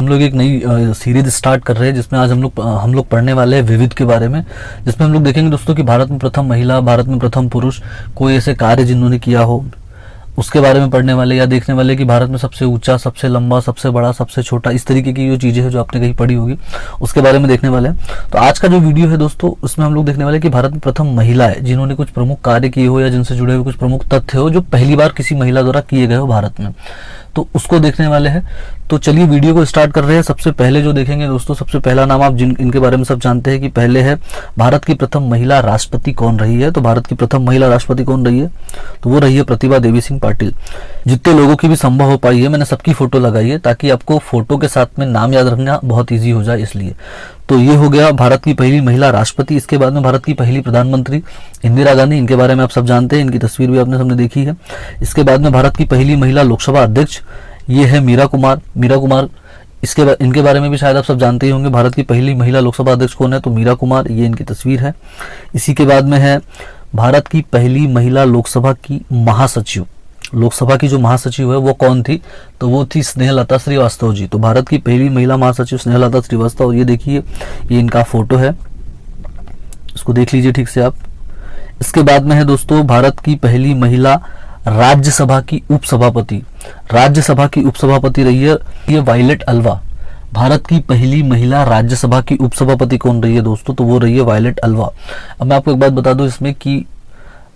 हम लोग एक नई सीरीज स्टार्ट कर रहे हैं जिसमें आज हम लोग पढ़ने वाले हैं विविध के बारे में, जिसमें हम लोग देखेंगे दोस्तों कि भारत में प्रथम महिला, भारत में प्रथम पुरुष, कोई ऐसे कार्य जिन्होंने किया हो उसके बारे में पढ़ने वाले, या देखने वाले कि भारत में सबसे ऊंचा, सबसे लंबा, सबसे बड़ा, सबसे छोटा, इस तरीके की जो चीज़ें हैं जो आपने कहीं पढ़ी होगी उसके बारे में देखने वाले हैं। तो आज का जो वीडियो है दोस्तों उसमें हम लोग देखने वाले हैं कि भारत में प्रथम महिला है जिन्होंने कुछ प्रमुख कार्य किए हो या जिनसे जुड़े हुए कुछ प्रमुख तथ्य हो जो पहली बार किसी महिला द्वारा किए गए हो भारत में, तो उसको देखने वाले हैं। तो चलिए वीडियो को स्टार्ट कर रहे हैं। सबसे पहले जो देखेंगे दोस्तों, सबसे पहला नाम आप इनके बारे में सब जानते हैं कि पहले है भारत की प्रथम महिला राष्ट्रपति कौन रही है। तो भारत की प्रथम महिला राष्ट्रपति कौन रही है, तो वो रही है प्रतिभा देवी सिंह पाटिल। जितने लोगों की भी संभव हो पाई है मैंने सबकी फोटो लगाई है ताकि आपको फोटो के साथ में नाम याद रखना बहुत ईजी हो जाए, इसलिए। तो ये हो गया भारत की पहली महिला राष्ट्रपति। इसके बाद में भारत की पहली प्रधानमंत्री इंदिरा गांधी, इनके बारे में आप सब जानते हैं, इनकी तस्वीर भी आपने सबने देखी है। इसके बाद में भारत की पहली महिला लोकसभा अध्यक्ष ये है मीरा कुमार। इनके बारे में भी शायद आप सब जानते ही होंगे। भारत की पहली महिला लोकसभा अध्यक्ष कौन है, तो मीरा कुमार, ये इनकी तस्वीर है। इसी के बाद में है भारत की पहली महिला लोकसभा की महासचिव। लोकसभा की जो महासचिव है वो कौन थी, तो वो थी स्नेहलता श्रीवास्तव जी। तो भारत की पहली महिला महासचिव स्नेहलता श्रीवास्तव। ये देखिए, ये इनका फोटो है, इसको देख लीजिए ठीक से आप। इसके बाद में है दोस्तों भारत की पहली महिला राज्यसभा की उपसभापति। राज्यसभा की उपसभापति रही है ये वायलेट अल्वा। भारत की पहली महिला राज्यसभा की उपसभापति कौन रही है दोस्तों, तो वो रही है वायलेट अल्वा। अब मैं आपको एक बात बता दूं इसमें कि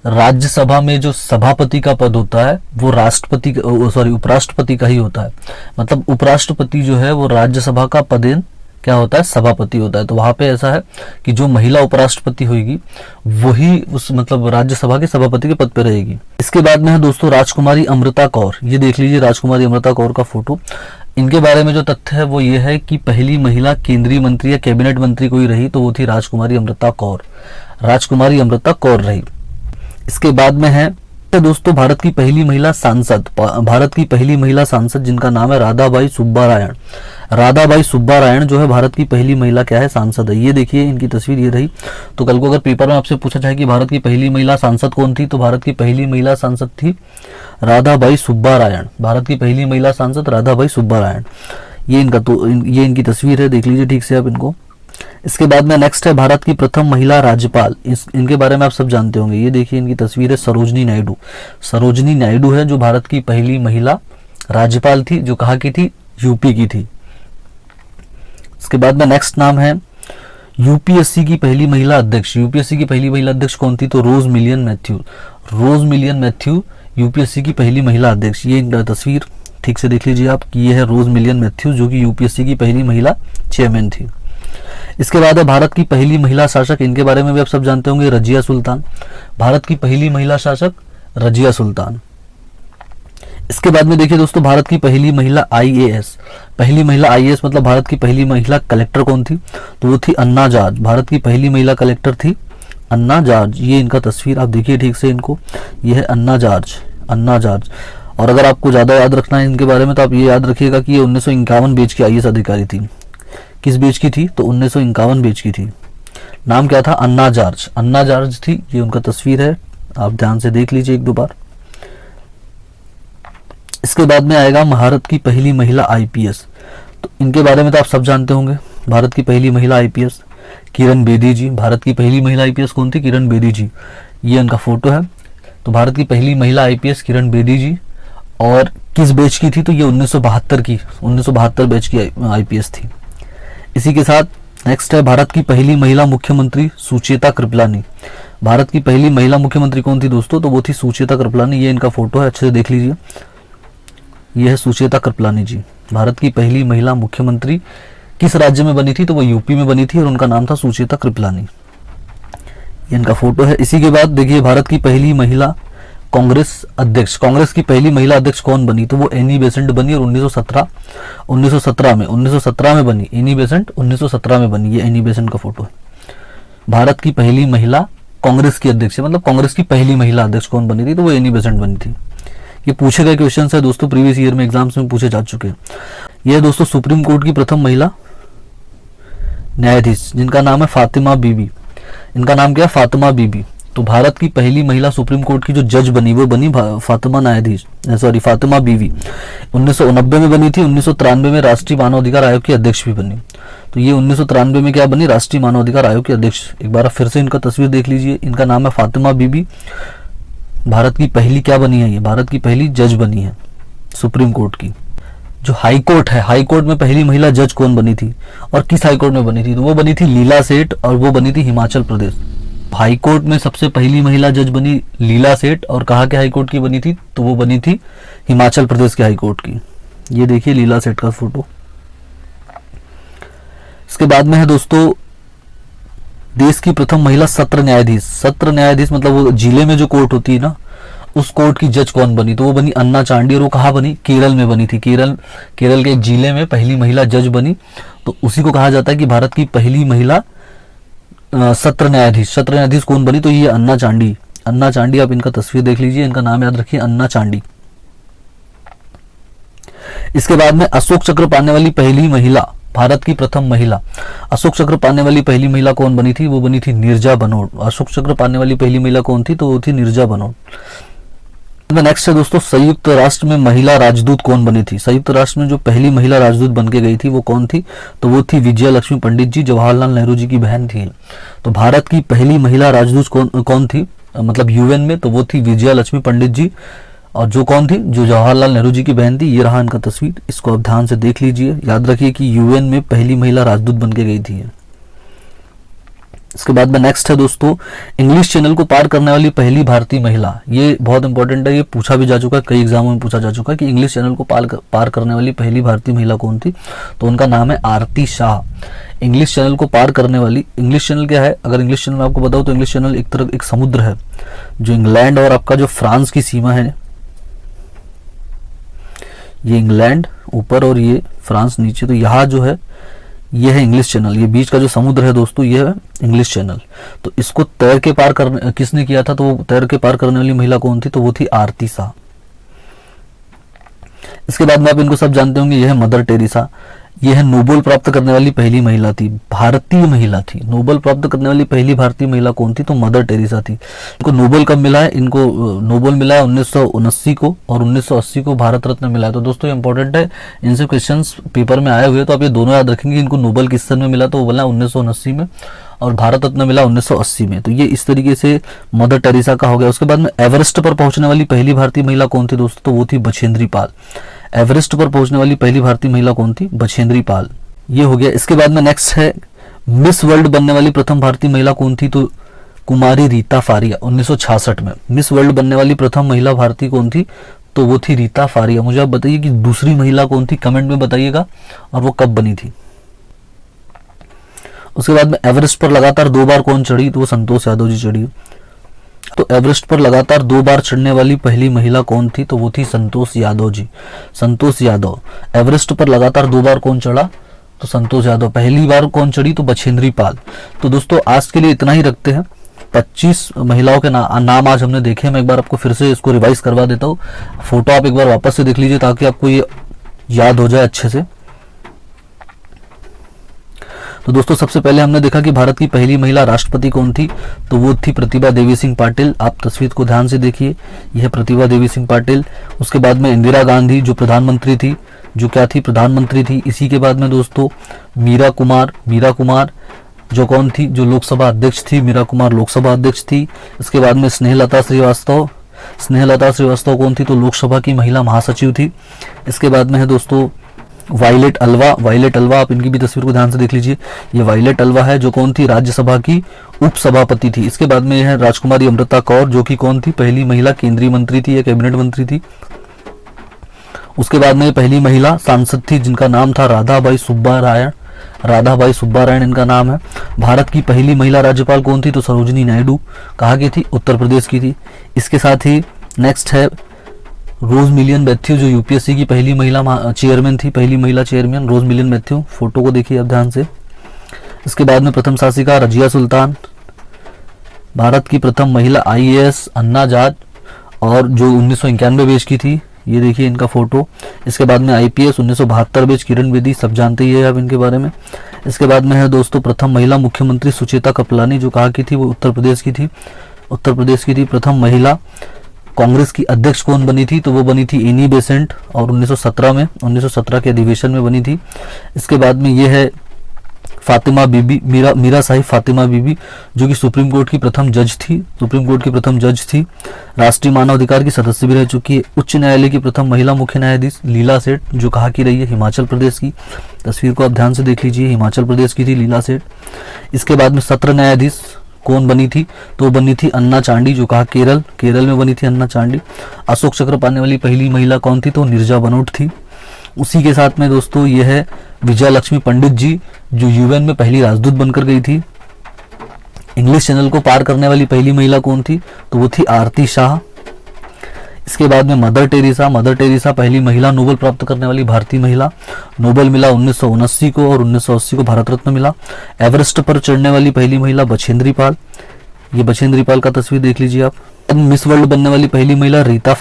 राज्यसभा में जो सभापति का पद होता है वो उपराष्ट्रपति का ही होता है। मतलब उपराष्ट्रपति जो है वो राज्यसभा का पदेन क्या होता है, सभापति होता है। तो वहां पे ऐसा है कि जो महिला उपराष्ट्रपति होगी वही उस मतलब राज्यसभा के सभापति के पद पे रहेगी। इसके बाद में है दोस्तों राजकुमारी अमृता कौर। ये देख लीजिए राजकुमारी अमृता कौर का फोटो। इनके बारे में जो तथ्य है वो ये है कि पहली महिला केंद्रीय मंत्री या कैबिनेट मंत्री कोई रही तो वो थी राजकुमारी अमृता कौर। राजकुमारी अमृता कौर रही। इसके बाद में है दोस्तों भारत की पहली महिला सांसद। भारत की पहली महिला सांसद जिनका नाम है राधाबाई सुब्बारायण। राधाबाई सुब्बारायण जो है भारत की पहली महिला क्या है, सांसद है। ये देखिए इनकी तस्वीर ये रही। तो कल को अगर पेपर में आपसे पूछा जाए कि भारत की पहली महिला सांसद कौन थी, तो भारत की पहली महिला सांसद थी राधाबाई सुब्बारायण। भारत की पहली महिला सांसद राधाबाई सुब्बारायण। ये इनकी तस्वीर है, देख लीजिए ठीक से आप इनको। इसके बाद में नेक्स्ट है भारत की प्रथम महिला राज्यपाल। इनके बारे में आप सब जानते होंगे। ये देखिए इनकी तस्वीर है सरोजनी नायडू। सरोजनी नायडू है जो भारत की पहली महिला राज्यपाल थी, जो कहाँ की थी, यूपी की थी। इसके बाद में नेक्स्ट नाम है यूपीएससी की पहली महिला अध्यक्ष। यूपीएससी की पहली महिला अध्यक्ष कौन थी, तो रोज मिलियन मैथ्यू। रोज मिलियन मैथ्यू यूपीएससी की पहली महिला अध्यक्ष। ये इनका तस्वीर ठीक से देख लीजिए आप कि ये है रोज मिलियन मैथ्यू जो कि यूपीएससी की पहली महिला चेयरमैन थी। इसके बाद है भारत की पहली महिला शासक। इनके बारे में भी आप सब जानते होंगे, रजिया सुल्तान। भारत की पहली महिला शासक रजिया सुल्तान। इसके बाद में देखिए दोस्तों भारत की पहली महिला आईएएस। पहली महिला आईएएस मतलब भारत की पहली महिला कलेक्टर कौन थी, तो वो थी अन्ना जॉर्ज। भारत की पहली महिला कलेक्टर थी अन्ना जॉर्ज। ये इनका तस्वीर आप देखिए ठीक से इनको, ये है अन्ना जॉर्ज, अन्ना जॉर्ज। और अगर आपको ज्यादा याद रखना है इनके बारे में तो आप ये याद रखिएगा कि ये 1951 बैच की आईएएस अधिकारी थी। किस बैच की थी, तो 1951 बैच की थी। नाम क्या था, अन्ना जॉर्ज। अन्ना जॉर्ज थी। ये उनका तस्वीर है, आप ध्यान से देख लीजिए एक दो बार। इसके बाद में आएगा भारत की पहली महिला आईपीएस। तो इनके बारे में तो आप सब जानते होंगे। भारत की पहली महिला आईपीएस किरण बेदी जी। भारत की पहली महिला आईपीएस कौन थी, किरण बेदी जी। ये उनका फोटो है। तो भारत की पहली महिला आईपीएस किरण बेदी जी। और किस बैच की थी, तो ये 1972 बैच की आईपीएस थी। इसी के साथ नेक्स्ट है भारत की पहली महिला मुख्यमंत्री सुचेता कृपलानी। भारत की पहली महिला मुख्यमंत्री कौन थी दोस्तों, तो वो थी सुचेता कृपलानी। ये इनका फोटो है, अच्छे से देख लीजिए। ये है सुचेता कृपलानी जी। भारत की पहली महिला मुख्यमंत्री किस राज्य में बनी थी, तो वो यूपी में बनी थी और उनका नाम था सुचेता कृपलानी। ये इनका फोटो है। इसी के बाद देखिए भारत की पहली महिला कांग्रेस अध्यक्ष। कांग्रेस की पहली महिला अध्यक्ष कौन बनी, तो वो एनी बेसेंट बनी और 1917 में बनी। एनी बेसेंट 1917 में बनी। ये एनी बेसेंट का फोटो है। भारत की पहली महिला कांग्रेस की अध्यक्ष, मतलब कांग्रेस की पहली महिला अध्यक्ष कौन बनी थी, तो वो एनी बेसेंट बनी थी। ये पूछे गए क्वेश्चन है दोस्तों, प्रीवियस ईयर में एग्जाम्स में पूछे जा चुके हैं। ये दोस्तों सुप्रीम कोर्ट की प्रथम महिला न्यायाधीश जिनका नाम है फातिमा बीबी। इनका नाम क्या है, फातिमा बीबी। तो भारत की पहली महिला सुप्रीम कोर्ट की जो जज बनी वो बनी फातिमा बीवी। 1990 में बनी थी। 1993 में राष्ट्रीय मानवाधिकार आयोग की अध्यक्ष भी बनी। तो ये 1993 में क्या बनी, राष्ट्रीय मानवाधिकार आयोग की अध्यक्ष। एक बार फिर से इनका तस्वीर देख लीजिए, इनका नाम है फातिमा बीबी। भारत की पहली क्या बनी है, ये भारत की पहली जज बनी है सुप्रीम कोर्ट की। जो हाई कोर्ट है, हाई कोर्ट में पहली महिला जज कौन बनी थी और किस हाई कोर्ट में बनी थी, तो वो बनी थी लीला सेठ और वो बनी थी हिमाचल प्रदेश। हाई कोर्ट में सबसे पहली महिला जज बनी लीला सेठ और कहाँ के हाई कोर्ट की बनी थी, तो वो बनी थी हिमाचल प्रदेश के हाई कोर्ट की। ये देखिए लीला सेठ का फोटो। इसके बाद में है दोस्तों देश की प्रथम महिला सत्र न्यायाधीश। सत्र न्यायाधीश मतलब वो जिले में जो कोर्ट होती है ना, उस कोर्ट की जज कौन बनी, तो वो बनी अन्ना चांडी। और वो कहाँ बनी, केरल में बनी थी। केरल के एक जिले में पहली महिला जज बनी, तो उसी को कहा जाता है कि भारत की पहली महिला सत्र न्यायाधीश। सत्र न्यायाधीश कौन बनी, तो ये अन्ना चांडी। अन्ना चांडी, आप इनका तस्वीर देख लीजिए, इनका नाम याद रखिए, अन्ना चांडी। इसके बाद में अशोक चक्र पाने वाली पहली महिला, भारत की प्रथम महिला अशोक चक्र पाने वाली पहली महिला कौन बनी थी, वो बनी थी नीरजा बनोट। अशोक चक्र पाने वाली पहली महिला कौन थी, तो वो थी नीरजा बनोट। नेक्स्ट है दोस्तों संयुक्त राष्ट्र में महिला राजदूत कौन बनी थी। संयुक्त राष्ट्र में जो पहली महिला राजदूत बन के गई थी वो कौन थी, तो वो थी विजया लक्ष्मी पंडित जी, जवाहरलाल नेहरू जी की बहन थी। तो भारत की पहली महिला राजदूत कौन थी, मतलब यूएन में, तो वो थी विजया लक्ष्मी पंडित जी। और जो कौन थी, जो जवाहरलाल नेहरू जी की बहन थी। ये रहा इनका तस्वीर, इसको आप ध्यान से देख लीजिए। याद रखिए कि यूएन में पहली महिला राजदूत बन के गई थी। इसके बाद में नेक्स्ट है दोस्तों इंग्लिश चैनल को पार करने वाली पहली भारतीय महिला। ये बहुत इंपॉर्टेंट है, ये पूछा भी जा चुका है, कई एग्जामों में पूछा जा चुका है कि इंग्लिश चैनल को पार करने वाली पहली भारतीय महिला कौन थी, तो उनका नाम है आरती शाह। इंग्लिश चैनल को पार करने वाली, इंग्लिश चैनल क्या है, अगर इंग्लिश चैनल आपको बताओ तो इंग्लिश चैनल एक तरह एक समुद्र है जो इंग्लैंड और आपका जो फ्रांस की सीमा है, ये इंग्लैंड ऊपर और ये फ्रांस नीचे, तो यहाँ जो है ये है इंग्लिश चैनल। ये बीच का जो समुद्र है दोस्तों ये है इंग्लिश चैनल। तो इसको तैर के पार करने किसने किया था, तो वो तैर के पार करने वाली महिला कौन थी, तो वो थी आरती शाह। इसके बाद में आप इनको सब जानते होंगे, यह है मदर टेरेसा। यह है नोबेल प्राप्त करने वाली पहली महिला थी, भारतीय महिला थी। नोबेल प्राप्त करने वाली पहली भारतीय महिला कौन थी, तो मदर टेरेसा थी। इनको नोबेल कब मिला है, इनको नोबेल मिला है 1979 को और 1980 को भारत रत्न मिला है। तो दोस्तों ये इंपॉर्टेंट है, इनसे क्वेश्चंस पेपर में आए हुए, तो आप ये दोनों याद रखेंगे। इनको नोबेल किस सन में मिला, तो वो मिला 1979 में और भारत रत्न मिला 1980 में। तो ये इस तरीके से मदर टेरेसा का हो गया। उसके बाद में एवरेस्ट पर पहुंचने वाली पहली भारतीय महिला कौन थी दोस्तों, तो वो थी बछेंद्री पाल। एवरेस्ट पर पहुंचने वाली पहली भारतीय महिला कौन थी, बछेंद्री पाल। ये हो गया। इसके बाद में नेक्स्ट है मिस वर्ल्ड बनने वाली प्रथम भारतीय महिला कौन थी, तो कुमारी रीता फारिया 1966 में। मिस वर्ल्ड बनने वाली प्रथम महिला भारतीय कौन थी, तो वो थी रीता फारिया। मुझे आप बताइए कि दूसरी महिला कौन थी, कमेंट में बताइएगा, और वो कब बनी थी। उसके बाद में एवरेस्ट पर लगातार 2 बार कौन चढ़ी, तो वो संतोष यादव जी चढ़ी। तो एवरेस्ट पर लगातार 2 बार चढ़ने वाली पहली महिला कौन थी, तो वो थी संतोष यादव जी। संतोष यादव। एवरेस्ट पर लगातार 2 बार कौन चढ़ा, तो संतोष यादव। पहली बार कौन चढ़ी, तो बछेंद्री पाल। तो दोस्तों आज के लिए इतना ही रखते हैं। 25 महिलाओं के नाम आज हमने देखे। मैं एक बार आपको फिर से इसको रिवाइज करवा देता हूँ। फोटो आप एक बार वापस से देख लीजिए ताकि आपको ये याद हो जाए अच्छे से। तो दोस्तों सबसे पहले हमने देखा कि भारत की पहली महिला राष्ट्रपति कौन थी, तो वो थी प्रतिभा देवी सिंह पाटिल। आप तस्वीर को ध्यान से देखिए, यह प्रतिभा देवी सिंह पाटिल। उसके बाद में इंदिरा गांधी जो प्रधानमंत्री थी, जो क्या थी, प्रधानमंत्री थी। इसी के बाद में दोस्तों मीरा कुमार जो कौन थी, जो लोकसभा अध्यक्ष थी। मीरा कुमार लोकसभा अध्यक्ष थी। इसके बाद में स्नेहलता श्रीवास्तव कौन थी, तो लोकसभा की महिला महासचिव थी। इसके बाद में है दोस्तों वायलेट अल्वा। आप इनकी भी तस्वीर को ध्यान से देख लीजिए, ये वायलेट अल्वा है जो कौन थी, राज्यसभा की उपसभापति थी। इसके बाद में है राजकुमारी अमृता कौर जो कि कौन थी, पहली महिला केंद्रीय मंत्री थी या कैबिनेट मंत्री थी। उसके बाद में पहली महिला सांसद थी जिनका नाम था राधाबाई सुब्बारायण इनका नाम है। भारत की पहली महिला राज्यपाल कौन थी, तो सरोजिनी नायडू। कहाँ की थी, उत्तर प्रदेश की थी। इसके साथ ही नेक्स्ट है रोज मिलियन मैथ्यू जो यूपीएससी की पहली महिला चेयरमैन थी, पहली महिला चेयरमैन रोज मिलियन मैथ्यू। फोटो को देखिए आप ध्यान से। इसके बाद में प्रथम शासिका रजिया सुल्तान। भारत की प्रथम महिला आईएएस अन्ना जाट और जो 1991 बैच की थी, ये देखिए इनका फोटो। इसके बाद में आईपीएस 1972 बैच किरण बेदी, सब जानते ही है आप इनके बारे में। इसके बाद में है दोस्तों प्रथम महिला मुख्यमंत्री सुचेता कपलानी जो कहाँ की थी, वो उत्तर प्रदेश की थी। उत्तर प्रदेश की थी। प्रथम महिला कांग्रेस की अध्यक्ष कौन बनी थी, तो वो बनी थी एनी बेसेंट और 1917 के अधिवेशन में बनी थी। इसके बाद में ये है फातिमा बीबी, मीरा साहिब फातिमा बीबी, जो कि सुप्रीम कोर्ट की प्रथम जज थी। राष्ट्रीय मानव अधिकार की सदस्य भी रह चुकी है। उच्च न्यायालय की प्रथम महिला मुख्य न्यायाधीश लीला सेठ, जो कहा की रही है हिमाचल प्रदेश की। तस्वीर को आप ध्यान से देख लीजिए, हिमाचल प्रदेश की थी लीला सेठ। इसके बाद में सत्र न्यायाधीश कौन बनी थी, तो बनी थी अन्ना चांडी, जो कहा केरल में बनी थी अन्ना चांडी। अशोक चक्र पाने वाली पहली महिला कौन थी, तो नीरजा बनोट थी। उसी के साथ में दोस्तों ये है विजया लक्ष्मी पंडित जी, जो यूएन में पहली राजदूत बनकर गई थी। इंग्लिश चैनल को पार करने वाली पहली महिला कौन थी, तो वो थी आरती शाह। इसके बाद में मदर टेरेसा पहली महिला नोबेल प्राप्त करने वाली भारतीय महिला। नोबेल मिला 1979 को और 1980 को भारत रत्न मिला। एवरेस्ट पर चढ़ने वाली पहली महिला बछेंद्री पाल, ये बछेंद्री पाल का तस्वीर देख लीजिए आप। मिस वर्ल्ड बनने वाली पहली महिला रीता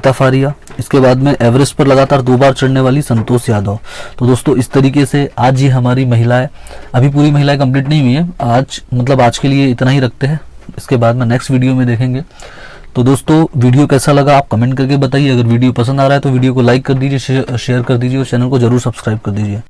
फारिया। इसके बाद में एवरेस्ट पर लगातार 2 बार चढ़ने वाली संतोष यादव। तो दोस्तों इस तरीके से आज ये हमारी महिलाएं, अभी पूरी महिलाएं कंप्लीट नहीं हुई है, आज के लिए इतना ही रखते हैं। इसके बाद में नेक्स्ट वीडियो में देखेंगे। तो दोस्तों वीडियो कैसा लगा आप कमेंट करके बताइए। अगर वीडियो पसंद आ रहा है तो वीडियो को लाइक कर दीजिए, शेयर कर दीजिए और चैनल को जरूर सब्सक्राइब कर दीजिए।